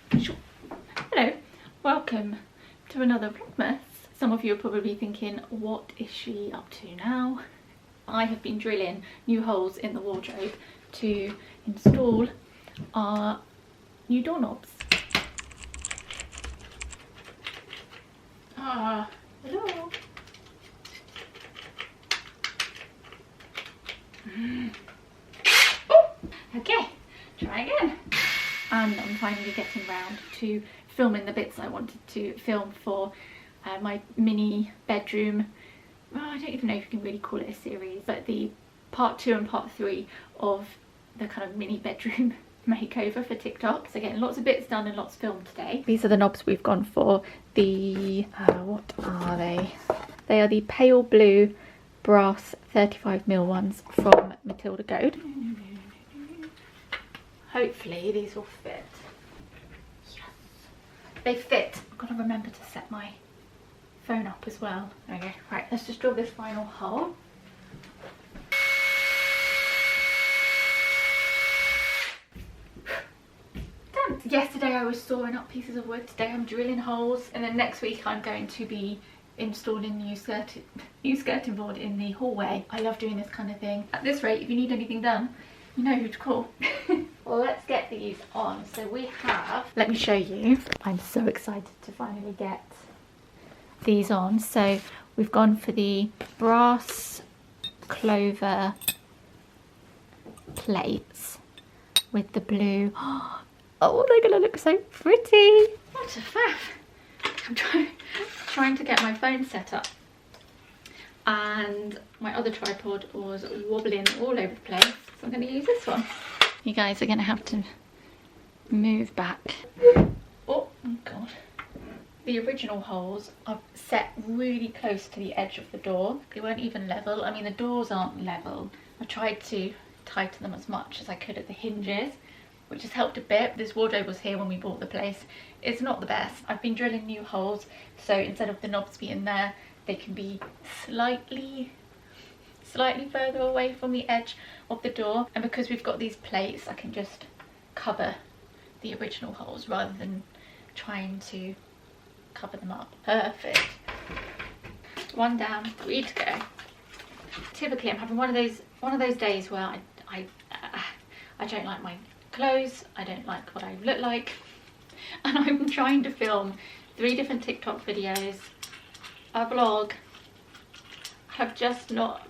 Hello, welcome to another Vlogmas. Some of you are probably thinking, what is she up to now? I have been drilling new holes in the wardrobe to install our new doorknobs. Hello. Oh, okay, try again. And I'm finally getting round to filming the bits I wanted to film for my mini bedroom. Well, I don't even know if you can really call it a series, but the part 2 and part 3 of the kind of mini bedroom makeover for TikTok. So getting lots of bits done and lots filmed today. These are the knobs we've gone for. The what are they? They are the pale blue brass 35mm ones from Matilda Gold. Hopefully these will fit. Yes, they fit. I've got to remember to set my phone up as well. Okay, right, let's just drill this final hole. Done. Yesterday I was sawing up pieces of wood. Today I'm drilling holes, and then next week I'm going to be installing new skirting board in the hallway. I love doing this kind of thing. At this rate, if you need anything done, you know who to call. Well, let's get these on. So we have, let me show you. I'm so excited to finally get these on. So we've gone for the brass clover plates with the blue. Oh, they're gonna look so pretty. What a faff. I'm trying to get my phone set up, and my other tripod was wobbling all over the place, so I'm going to use this one. You guys are going to have to move back. Oh god. The original holes are set really close to the edge of the door. They weren't even level. I mean, the doors aren't level. I tried to tighten them as much as I could at the hinges, which has helped a bit. This wardrobe was here when we bought the place. It's not the best. I've been drilling new holes, so instead of the knobs being there, they can be slightly further away from the edge of the door. And because we've got these plates, I can just cover the original holes rather than trying to cover them up. Perfect. One down, 3 to go. Typically I'm having one of those days where I don't like my clothes, I don't like what I look like, and I'm trying to film 3 different TikTok videos, a vlog. I'm just not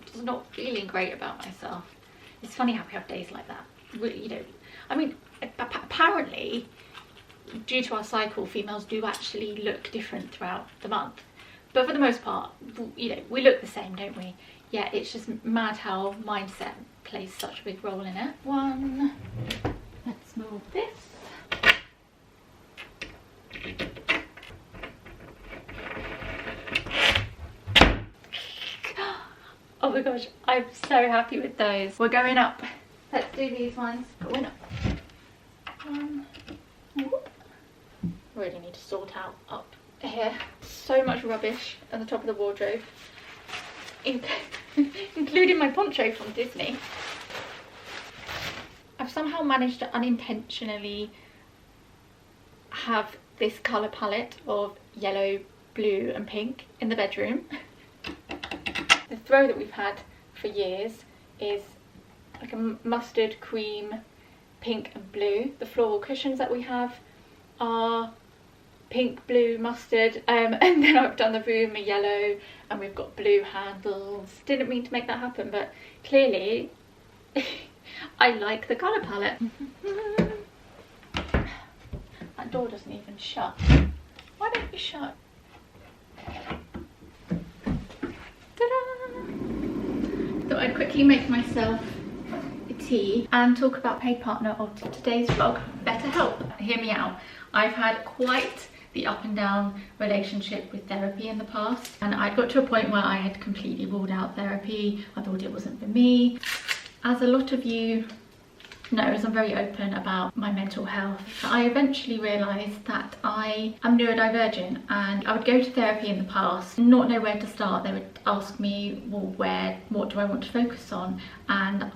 feeling great about myself. It's funny how we have days like that. You know, I mean, apparently due to our cycle, females do actually look different throughout the month, but for the most part, you know, we look the same, don't we? Yeah, it's just mad how mindset plays such a big role in it. One. Let's move this. Oh my gosh, I'm so happy with those. We're going up. Let's do these ones. Going up. Really need to sort out up here. So much rubbish at the top of the wardrobe, including my poncho from Disney. I've somehow managed to unintentionally have this colour palette of yellow, blue and pink in the bedroom. The throw that we've had for years is like a mustard, cream, pink and blue. The floral cushions that we have are pink, blue, mustard, and then I've done the room a yellow, and we've got blue handles. Didn't mean to make that happen, but clearly I like the colour palette. That door doesn't even shut. Why don't you shut? Ta-da! Thought I'd quickly make myself a tea and talk about paid partner of today's vlog, BetterHelp. Hear me out. I've had quite the up and down relationship with therapy in the past, and I'd got to a point where I had completely ruled out therapy. I thought it wasn't for me. As a lot of you know, as I'm very open about my mental health, I eventually realised that I am neurodivergent, and I would go to therapy in the past, not know where to start. They would ask me, well, what do I want to focus on? And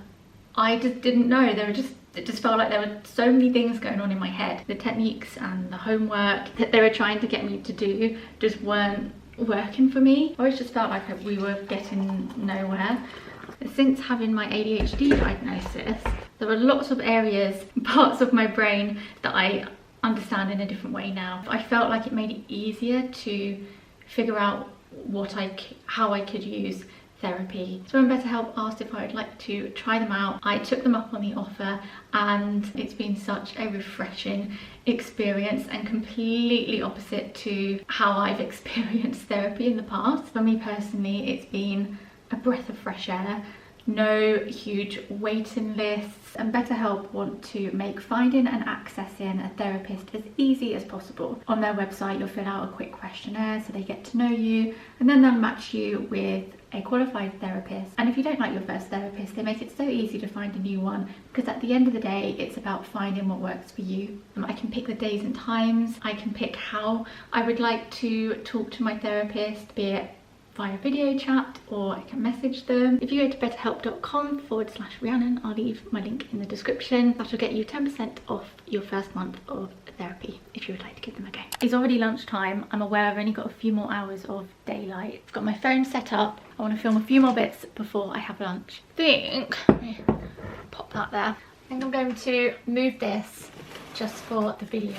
I just didn't know. There were just It just felt like there were so many things going on in my head. The techniques and the homework that they were trying to get me to do just weren't working for me. I always just felt like we were getting nowhere. Since having my ADHD diagnosis, there are lots of areas, parts of my brain that I understand in a different way now. I felt like it made it easier to figure out how I could use therapy. So when BetterHelp asked if I would like to try them out, I took them up on the offer, and it's been such a refreshing experience and completely opposite to how I've experienced therapy in the past. For me personally, it's been a breath of fresh air. No huge waiting lists, and BetterHelp want to make finding and accessing a therapist as easy as possible. On their website, you'll fill out a quick questionnaire so they get to know you, and then they'll match you with a qualified therapist. And if you don't like your first therapist, they make it so easy to find a new one, because at the end of the day, it's about finding what works for you. I can pick the days and times, I can pick how I would like to talk to my therapist, be it via video chat or I can message them. If you go to betterhelp.com/Rhiannon, I'll leave my link in the description. That'll get you 10% off your first month of therapy if you would like to give them a go. It's already lunchtime. I'm aware I've only got a few more hours of daylight. I've got my phone set up. I want to film a few more bits before I have lunch. Let me pop that there. I think I'm going to move this just for the video.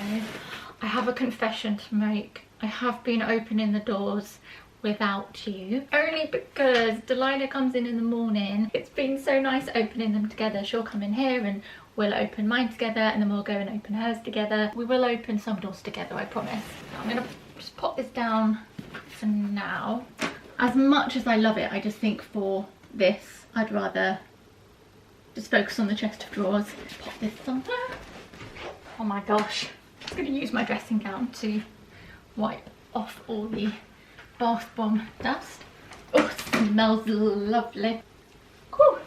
I have a confession to make. I have been opening the doors without you, only because Delilah comes in the morning. It's been so nice opening them together. She'll come in here and we'll open mine together, and then we'll go and open hers together. We will open some doors together, I promise. I'm gonna just pop this down for now. As much as I love it, I just think for this I'd rather just focus on the chest of drawers. Pop this somewhere. Oh my gosh, I'm just gonna use my dressing gown to wipe off all the bath bomb dust. Oh, it smells lovely. Cool.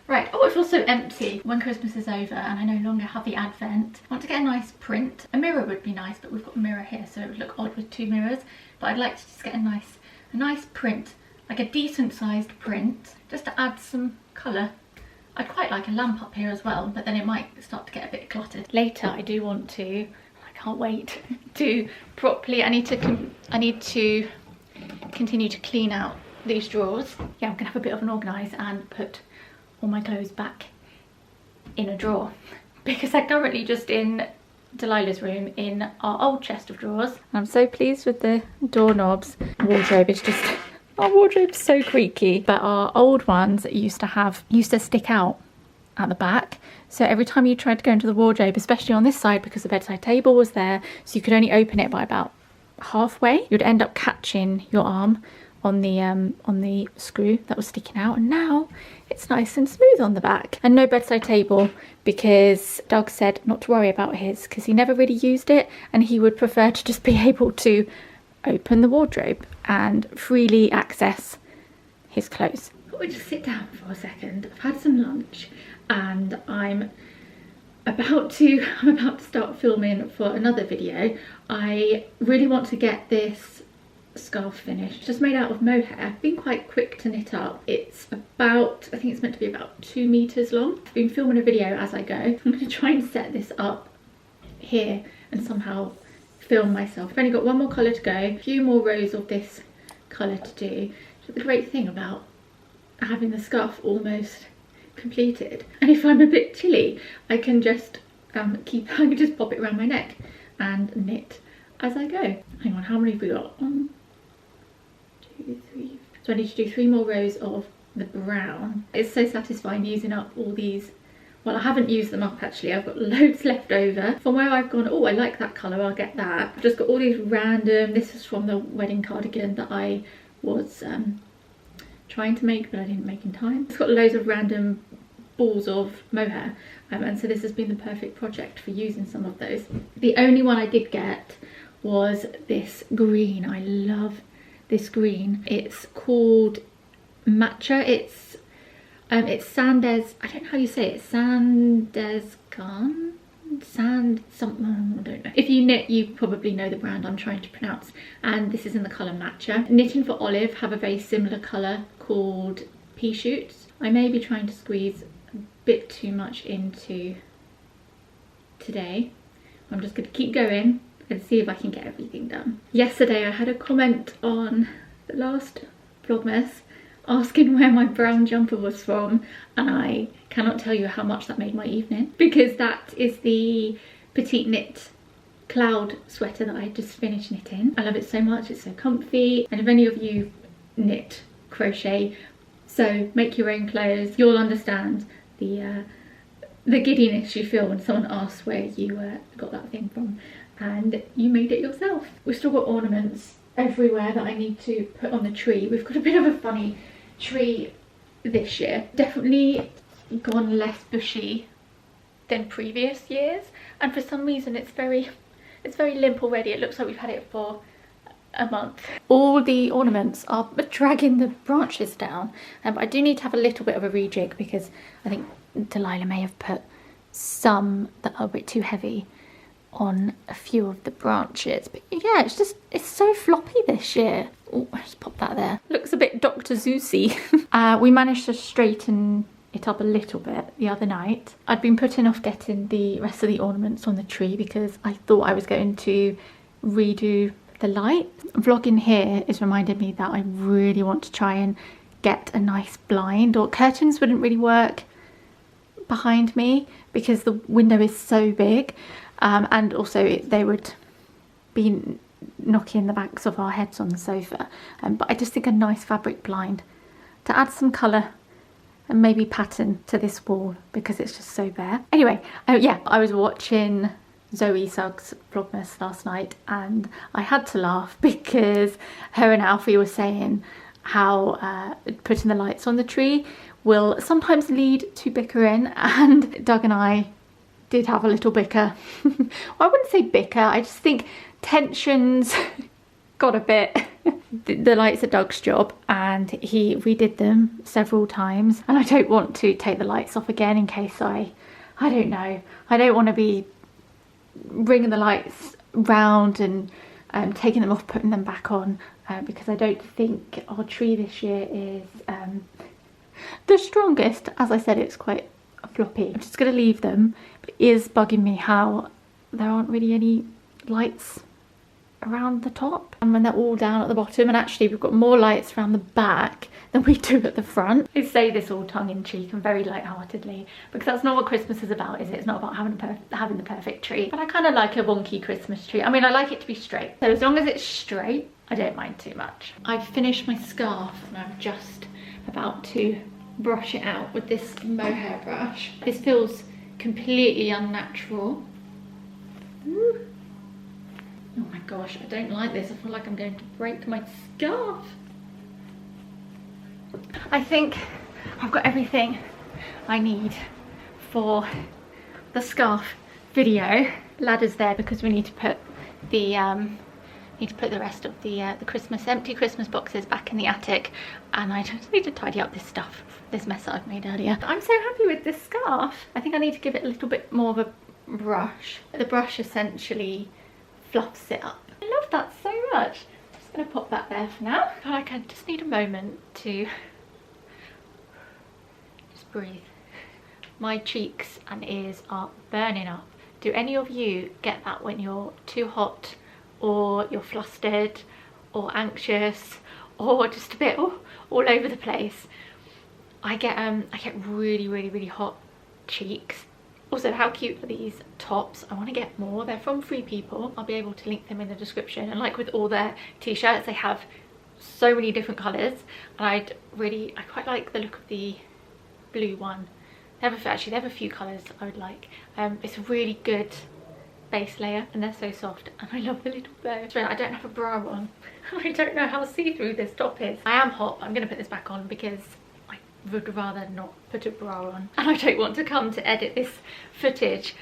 Right, oh, it feels so empty when Christmas is over and I no longer have the Advent. I want to get a nice print. A mirror would be nice, but we've got a mirror here, so it would look odd with two mirrors. But I'd like to just get a nice print, like a decent sized print, just to add some colour. I'd quite like a lamp up here as well, but then it might start to get a bit cluttered. Later, I do want to, I can't wait to properly, I need to continue to clean out these drawers. Yeah, I'm gonna have a bit of an organise and put all my clothes back in a drawer, because they're currently just in Delilah's room in our old chest of drawers. I'm so pleased with the doorknobs. Wardrobe is just, our wardrobe's so creaky, but our old ones used to stick out at the back. So every time you tried to go into the wardrobe, especially on this side because the bedside table was there, so you could only open it by about halfway, you'd end up catching your arm on the screw that was sticking out, and now it's nice and smooth on the back. And no bedside table, because Doug said not to worry about his, because he never really used it and he would prefer to just be able to open the wardrobe and freely access his clothes. I thought we'd just sit down for a second. I've had some lunch and I'm about to start filming for another video. I really want to get this scarf finished. Just made out of mohair. Been quite quick to knit up. It's about, I think it's meant to be about 2 meters long. I've been filming a video as I go. I'm going to try and set this up here and somehow film myself. I've only got one more colour to go, a few more rows of this colour to do. But the great thing about having the scarf almost completed, and if I'm a bit chilly, I can just I can just pop it around my neck and knit as I go. Hang on, how many have we got? 1, 2, 3. So I need to do 3 more rows of the brown. It's so satisfying using up all these. Well, I haven't used them up actually. I've got loads left over from where I've gone, oh, I like that colour, I'll get that. I've just got all these random, this is from the wedding cardigan that I was trying to make, but I didn't make in time. It's got loads of random balls of mohair, and so this has been the perfect project for using some of those. The only one I did get was this green. I love this green. It's called Matcha. It's Sandes, I don't know how you say it, Sandesgarn? Sand something, I don't know. If you knit, you probably know the brand I'm trying to pronounce, and this is in the colour Matcha. Knitting for Olive have a very similar colour called Pea Shoots. I may be trying to squeeze a bit too much into today. I'm just going to keep going and see if I can get everything done. Yesterday I had a comment on the last Vlogmas asking where my brown jumper was from, and I cannot tell you how much that made my evening, because that is the petite knit cloud sweater that I just finished knitting. I love it so much, it's so comfy, and if any of you knit, crochet, so make your own clothes, you'll understand the giddiness you feel when someone asks where you got that thing from and you made it yourself. We've still got ornaments everywhere that I need to put on the tree. We've got a bit of a funny tree this year. Definitely gone less bushy than previous years, and for some reason it's very limp already. It looks like we've had it for a month. All the ornaments are dragging the branches down, but I do need to have a little bit of a rejig because I think Delilah may have put some that are a bit too heavy on a few of the branches. But yeah, it's so floppy this year. Oh, I just popped that there. Looks a bit Dr. Zeusy. We managed to straighten it up a little bit the other night. I'd been putting off getting the rest of the ornaments on the tree because I thought I was going to redo the light. Vlogging here is reminding me that I really want to try and get a nice blind, or curtains wouldn't really work behind me because the window is so big, and also they would be knocking the backs of our heads on the sofa, but I just think a nice fabric blind to add some colour and maybe pattern to this wall because it's just so bare. Anyway, yeah, I was watching Zoe Suggs Vlogmas last night and I had to laugh because her and Alfie were saying how putting the lights on the tree will sometimes lead to bickering, and Doug and I did have a little bicker. Well, I wouldn't say bicker, I just think tensions got a bit. The lights are Doug's job and he redid them several times, and I don't want to take the lights off again in case I don't know, I don't want to be bringing the lights round and taking them off, putting them back on, because I don't think our tree this year is the strongest. As I said, it's quite floppy. I'm just going to leave them, but it is bugging me how there aren't really any lights around the top and when they're all down at the bottom, and actually we've got more lights around the back than we do at the front. I say this all tongue-in-cheek and very light-heartedly because that's not what Christmas is about, is it? It's not about having the perfect tree, but I kind of like a wonky Christmas tree. I mean, I like it to be straight, so as long as it's straight I don't mind too much. I've finished my scarf and I'm just about to brush it out with this mohair brush. This feels completely unnatural. Ooh. Oh my gosh, I don't like this. I feel like I'm going to break my scarf. I think I've got everything I need for the scarf video. Ladder's there because we need to put the rest of the empty Christmas boxes back in the attic, and I just need to tidy up this stuff, this mess that I've made earlier. I'm so happy with this scarf. I think I need to give it a little bit more of a brush. The brush essentially fluffs it up. I love that so much. I'm just going to pop that there for now. I feel like I just need a moment to just breathe. My cheeks and ears are burning up. Do any of you get that when you're too hot, or you're flustered, or anxious, or just a bit all over the place? I get really hot cheeks. Also, how cute are these tops? I want to get more. They're from Free People. I'll be able to link them in the description. And like with all their t-shirts, they have so many different colours, and I quite like the look of the blue one. They have a few colours I would like. It's a really good base layer and they're so soft, and I love the little bow. I don't have a bra on. I don't know how see-through this top is. I am hot. I'm going to put this back on because I would rather not put a bra on, and I don't want to come to edit this footage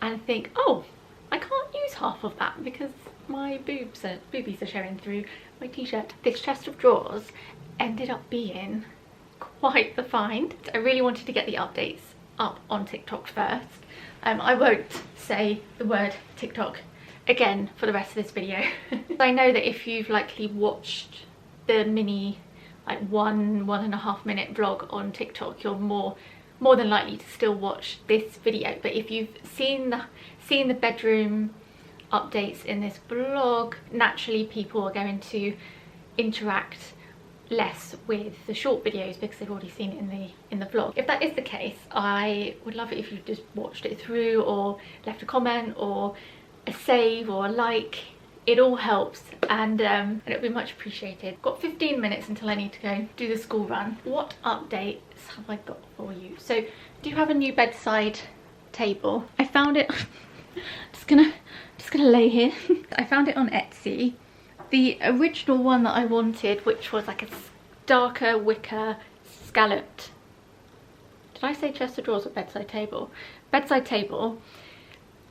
and think, oh, I can't use half of that because my boobies are showing through my t-shirt. This chest of drawers ended up being quite the find. I really wanted to get the updates up on TikTok first. I won't say the word TikTok again for the rest of this video. I know that if you've likely watched the mini like 1.5 minute vlog on TikTok, you're more more than likely to still watch this video. But if you've seen the bedroom updates in this vlog, naturally people are going to interact less with the short videos because they've already seen it in the vlog. If that is the case, I would love it if you just watched it through or left a comment or a save or a like. It all helps, and it would be much appreciated. Got 15 minutes until I need to go do the school run. What updates have I got for you? So, do you have a new bedside table? I found it. just gonna lay here. I found it on Etsy. The original one that I wanted, which was like a darker wicker scalloped. Did I say chest of drawers or bedside table? Bedside table.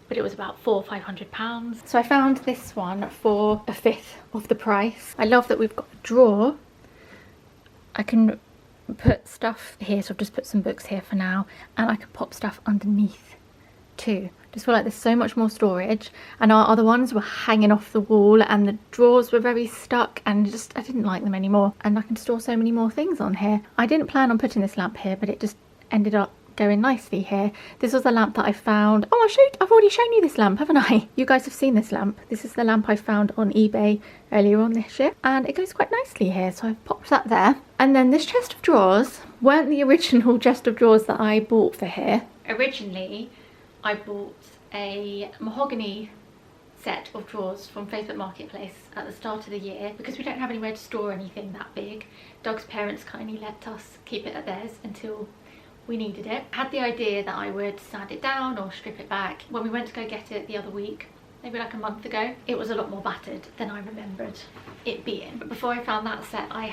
But it was about £400 or £500. So I found this one for a fifth of the price. I love that we've got a drawer. I can put stuff here, so I've just put some books here for now, and I can pop stuff underneath too. Just feel like there's so much more storage, and our other ones were hanging off the wall and the drawers were very stuck, and just I didn't like them anymore. And I can store so many more things on here. I didn't plan on putting this lamp here, but it just ended up going nicely here. This was a lamp that I found. Oh, I've already shown you this lamp, haven't I? You guys have seen this lamp. This is the lamp I found on eBay earlier on this year, and it goes quite nicely here, so I've popped that there. And then this chest of drawers weren't the original chest of drawers that I bought for here. Originally I bought a mahogany set of drawers from Facebook Marketplace at the start of the year because we don't have anywhere to store anything that big. Doug's parents kindly let us keep it at theirs until we needed it. I had the idea that I would sand it down or strip it back. When we went to go get it the other week, maybe like a month ago, it was a lot more battered than I remembered it being. But before I found that set, I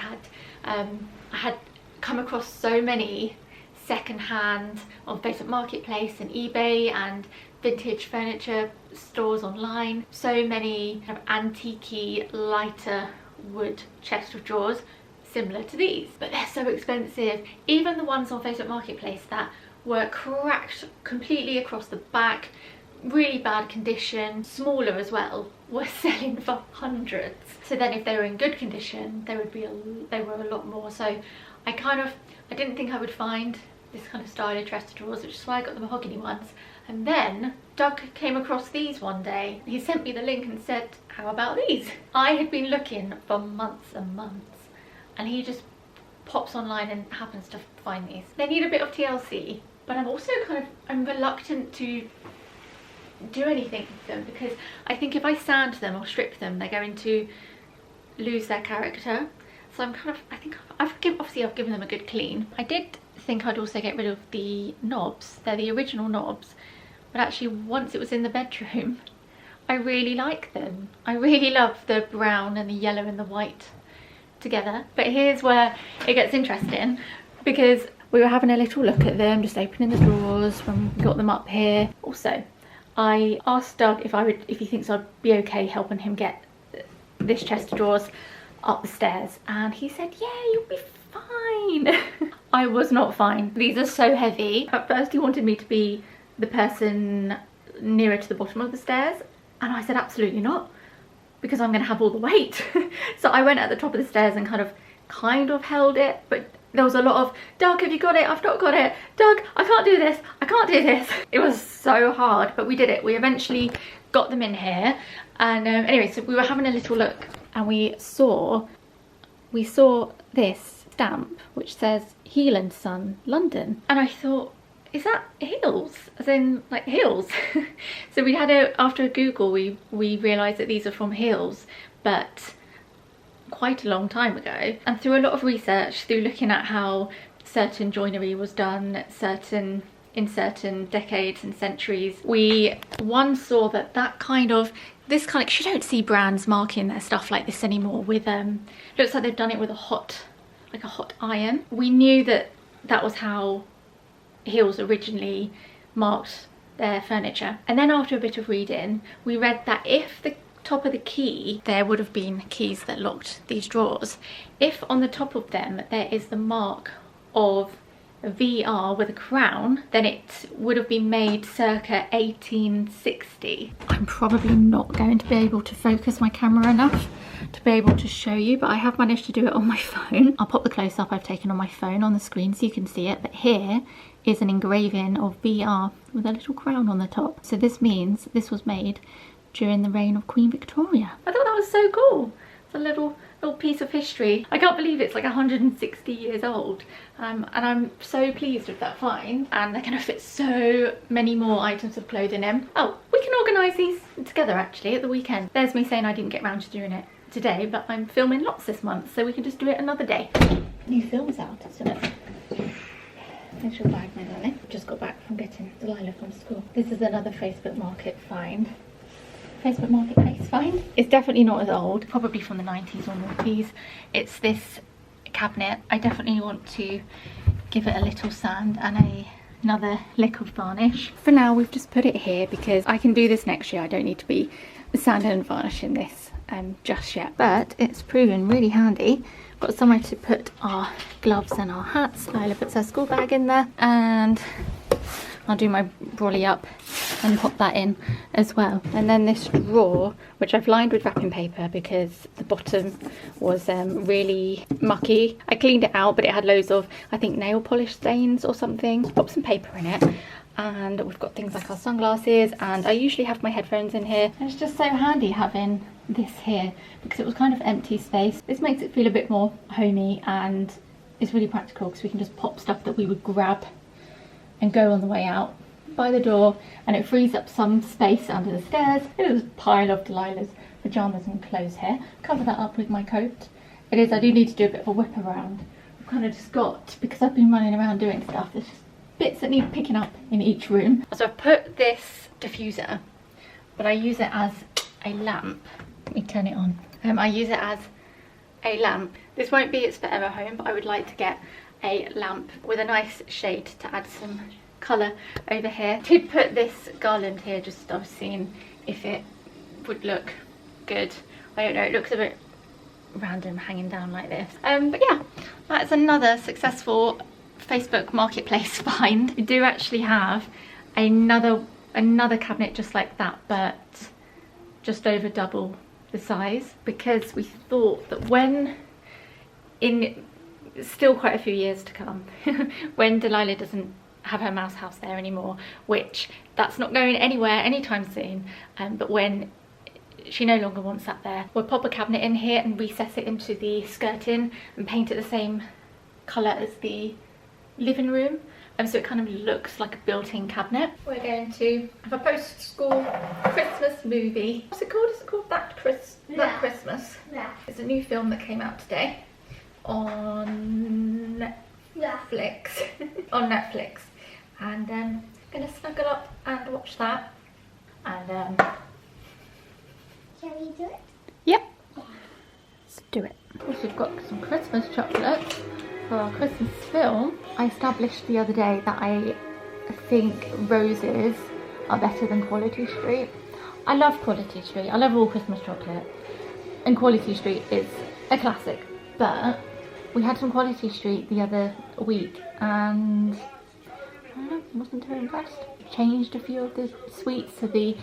had come across so many second-hand on Facebook Marketplace and eBay and vintage furniture stores online. So many kind of antique-y, lighter wood chest of drawers similar to these, but they're so expensive. Even the ones on Facebook Marketplace that were cracked completely across the back, really bad condition, smaller as well, were selling for hundreds. So then if they were in good condition, they were a lot more. So I didn't think I would find this kind of style of chest of drawers, which is why I got the mahogany ones. And then Doug came across these one day. He sent me the link and said, how about these? I had been looking for months and months, and he just pops online and happens to find these. They need a bit of TLC, but I'm also I'm reluctant to do anything with them because I think if I sand them or strip them, they're going to lose their character. So I think I've given them a good clean. I did think I'd also get rid of the knobs. They're the original knobs, but actually once it was in the bedroom, I really like them. I really love the brown and the yellow and the white together. But here's where it gets interesting, because we were having a little look at them, just opening the drawers when we got them up here. Also, I asked Doug if he thinks I'd be okay helping him get this chest of drawers up the stairs, and he said, yeah, you'll be fine. I was not fine. These are so heavy. At first he wanted me to be the person nearer to the bottom of the stairs, and I said absolutely not, because I'm going to have all the weight. So I went at the top of the stairs and kind of held it, but there was a lot of, Doug, have you got it? I've not got it. Doug, I can't do this. I can't do this. It was so hard, but we did it. We eventually got them in here. And anyway, so we were having a little look, and we saw this stamp which says Heel and Son, London. And I thought, is that heels? As in like heels? So we had after a Google, we realised that these are from Heels, but quite a long time ago. And through a lot of research, through looking at how certain joinery was done in certain decades and centuries, we saw that this kind of, you don't see brands marking their stuff like this anymore with looks like they've done it with a hot iron. We knew that was how Heels originally marked their furniture. And then after a bit of reading, we read that if the top of the key, there would have been keys that locked these drawers. If on the top of them there is the mark of a VR with a crown, then it would have been made circa 1860. I'm probably not going to be able to focus my camera enough to be able to show you, but I have managed to do it on my phone. I'll pop the close up I've taken on my phone on the screen so you can see it, but here is an engraving of VR with a little crown on the top. So this means this was made during the reign of Queen Victoria. I thought that was so cool. It's a little piece of history. I can't believe it's like 160 years old. And I'm so pleased with that find. And they're gonna fit so many more items of clothing in. Oh, we can organise these together actually at the weekend. There's me saying I didn't get around to doing it today, but I'm filming lots this month, so we can just do it another day. New film's out, isn't it? There's your bag, my darling. Just got back from getting Delilah from school. This is another Facebook Market find. Facebook Marketplace find. It's definitely not as old, probably from the 90s or noughties. It's this cabinet. I definitely want to give it a little sand and another lick of varnish. For now, we've just put it here because I can do this next year. I don't need to be sanding and varnishing this just yet, but it's proven really handy. Got somewhere to put our gloves and our hats. Lila puts her school bag in there, and I'll do my brolly up and pop that in as well. And then this drawer, which I've lined with wrapping paper because the bottom was really mucky. I cleaned it out, but it had loads of, I think, nail polish stains or something. Pop some paper in it, and we've got things like our sunglasses, and I usually have my headphones in here. And it's just so handy having this here because it was kind of empty space. This makes it feel a bit more homey, and it's really practical because we can just pop stuff that we would grab and go on the way out by the door, and it frees up some space under the stairs. There's a pile of Delilah's pyjamas and clothes here. Cover that up with my coat. It is, I do need to do a bit of a whip around. I've kind of just got, because I've been running around doing stuff, there's just bits that need picking up in each room. So I've put this diffuser, but I use it as a lamp. Let me turn it on. I use it as a lamp. This won't be its forever home, but I would like to get a lamp with a nice shade to add some colour over here. I did put this garland here, just I was seeing if it would look good. I don't know, it looks a bit random hanging down like this. But yeah, that's another successful Facebook Marketplace find. We do actually have another cabinet just like that, but just over double the size, because we thought that when still quite a few years to come when Delilah doesn't have her mouse house there anymore, which that's not going anywhere anytime soon, but when she no longer wants that there, we'll pop a cabinet in here and recess it into the skirting and paint it the same colour as the living room, so it kind of looks like a built-in cabinet. We're going to have a post-school Christmas movie. What's it called? Is it called That Christmas? Yeah. It's a new film that came out today on Netflix. On Netflix, and gonna snuggle up and watch that. And shall we do it? Yep. Yeah. Let's do it. Also, we've got some Christmas chocolates for our Christmas film. I established the other day that I think roses are better than Quality Street. I love Quality Street. I love all Christmas chocolate, and Quality Street is a classic, but we had some Quality Street the other week and I don't know, wasn't too impressed. Changed a few of the sweets, so the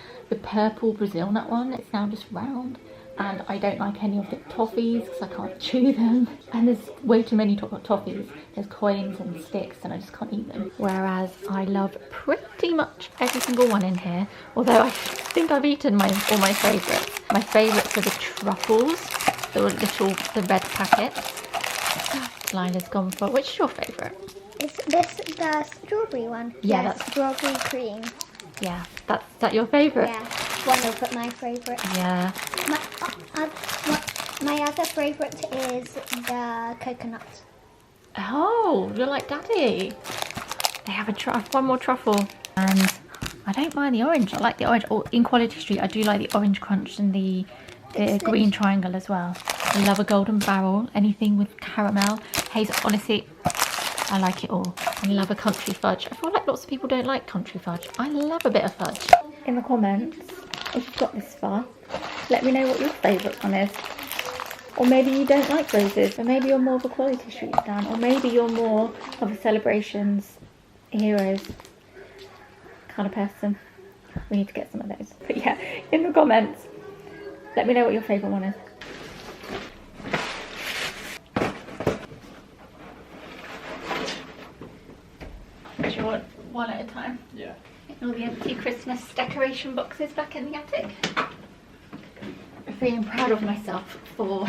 purple Brazil nut one, it's now just round, and I don't like any of the toffees because I can't chew them, and there's way too many toffees. There's coins and sticks and I just can't eat them. Whereas I love pretty much every single one in here, although I think I've eaten all my favourites. My favourites are the truffles, the red packets. Lila's gone for. Which is your favourite? Is this the strawberry one? Yeah, that's strawberry cream. Yeah, is that your favourite? Yeah, one of my favourite. Yeah. My other favourite is the coconut. Oh, you're like Daddy. They have one more truffle, and I don't mind the orange. I like the orange. Or in Quality Street, I do like the orange crunch and the green triangle as well. I love a golden barrel, anything with caramel, hazel. Honestly, I like it all. I love a country fudge. I feel like lots of people don't like country fudge. I love a bit of fudge. In the comments, if you've got this far, let me know what your favourite one is. Or maybe you don't like roses, or maybe you're more of a Quality Street fan, or maybe you're more of a Celebrations Heroes kind of person. We need to get some of those. But yeah, in the comments, let me know what your favourite one is. There's your want one at a time? Yeah. All the empty Christmas decoration boxes back in the attic. I'm feeling proud of myself for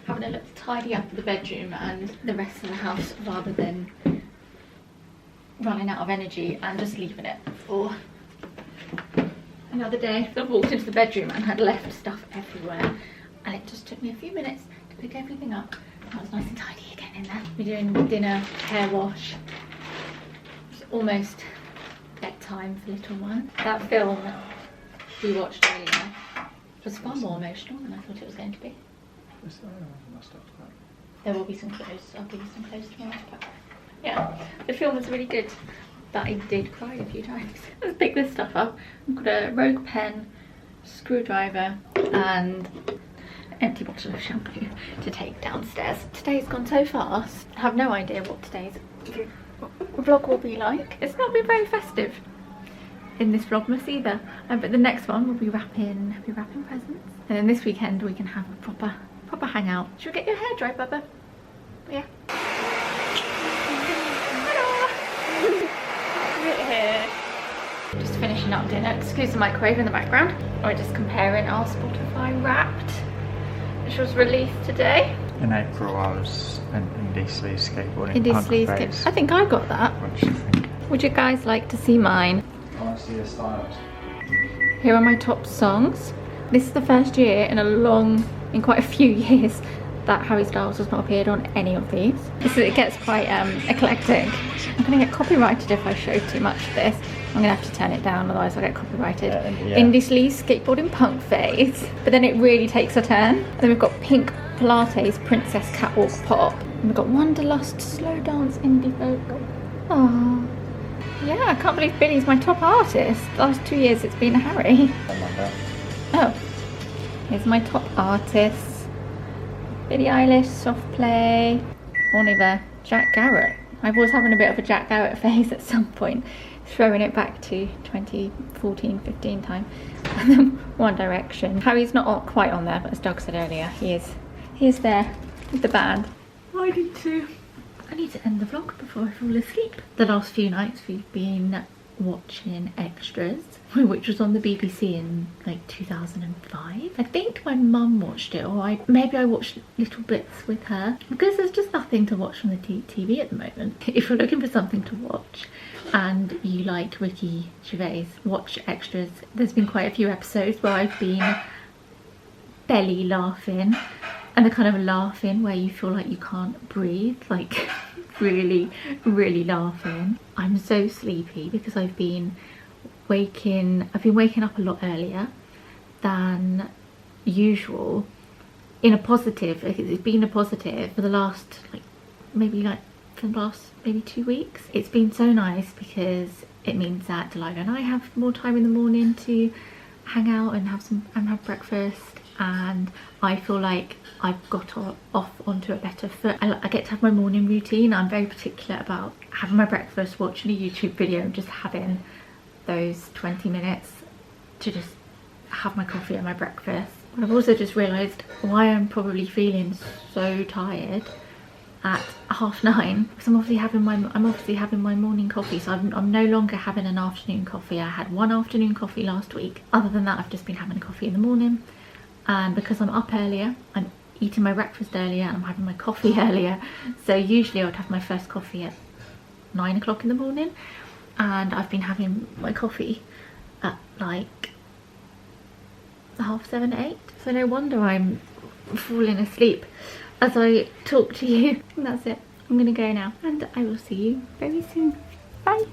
having a look to tidy up the bedroom and the rest of the house rather than running out of energy and just leaving it for another day. I walked into the bedroom and had left stuff everywhere, and it just took me a few minutes to pick everything up. I was nice and tidy again in there. We're doing dinner, hair wash. It's almost bedtime for little one. That film we watched earlier was far more emotional than I thought it was going to be. There will be some clothes. I'll give you some clothes tomorrow to pack. Yeah, the film was really good, but I did cry a few times. Let's pick this stuff up. I've got a Rogue pen, screwdriver, and empty bottle of shampoo to take downstairs. Today's gone so fast. I have no idea what today's vlog will be like. It's not been very festive in this vlogmas either, but the next one will be wrapping presents, and then this weekend we can have a proper hangout. Should we get your hair dry, Bubba? Yeah. Just finishing up dinner. Excuse the microwave in the background. We're just comparing our Spotify Wrapped, which was released today. In April I was an indie sleeve skateboarding. Indie sleeve skateboarding. I think I got that. What do you think? Would you guys like to see mine? I want to see your styles. Here are my top songs. This is the first year in quite a few years that Harry Styles has not appeared on any of these. It gets quite eclectic. I'm gonna get copyrighted if I show too much of this. I'm gonna have to turn it down, otherwise I'll get copyrighted. Yeah. Indie sleeve skateboarding punk phase. But then it really takes a turn. And then we've got Pink Pilates Princess Catwalk Pop. And we've got Wanderlust Slow Dance Indie Vocal. Aww. Yeah, I can't believe Billy's my top artist. The last 2 years it's been Harry. Oh, here's my top artists. Billie Eilish, Soft Play, Bon Iver, Jack Garrett. I was having a bit of a Jack Garrett phase at some point, throwing it back to 2014-15 time. And then One Direction. Harry's not quite on there, but as Doug said earlier, he is there with the band. I need to end the vlog before I fall asleep. The last few nights we've been watching Extras, which was on the BBC in like 2005. I think my mum watched it, or maybe I watched little bits with her, because there's just nothing to watch on the TV at the moment. If you're looking for something to watch and you like Ricky Gervais, watch Extras. There's been quite a few episodes where I've been belly laughing, and the kind of laughing where you feel like you can't breathe, like really laughing. I'm so sleepy because I've been waking up a lot earlier than usual, in a positive. It's been a positive for the last maybe 2 weeks. It's been so nice because it means that Delilah and I have more time in the morning to hang out and have breakfast, and I feel like I've got off onto a better foot. I get to have my morning routine. I'm very particular about having my breakfast, watching a YouTube video, and just having those 20 minutes to just have my coffee and my breakfast. But I've also just realised why I'm probably feeling so tired at 9:30, because I'm obviously having my morning coffee. So I'm no longer having an afternoon coffee. I had one afternoon coffee last week. Other than that, I've just been having a coffee in the morning. And because I'm up earlier, I'm eating my breakfast earlier, and I'm having my coffee earlier. So usually I would have my first coffee at 9 o'clock in the morning, and I've been having my coffee at like 7:30, 8. So no wonder I'm falling asleep as I talk to you. And that's it. I'm gonna go now, and I will see you very soon. Bye.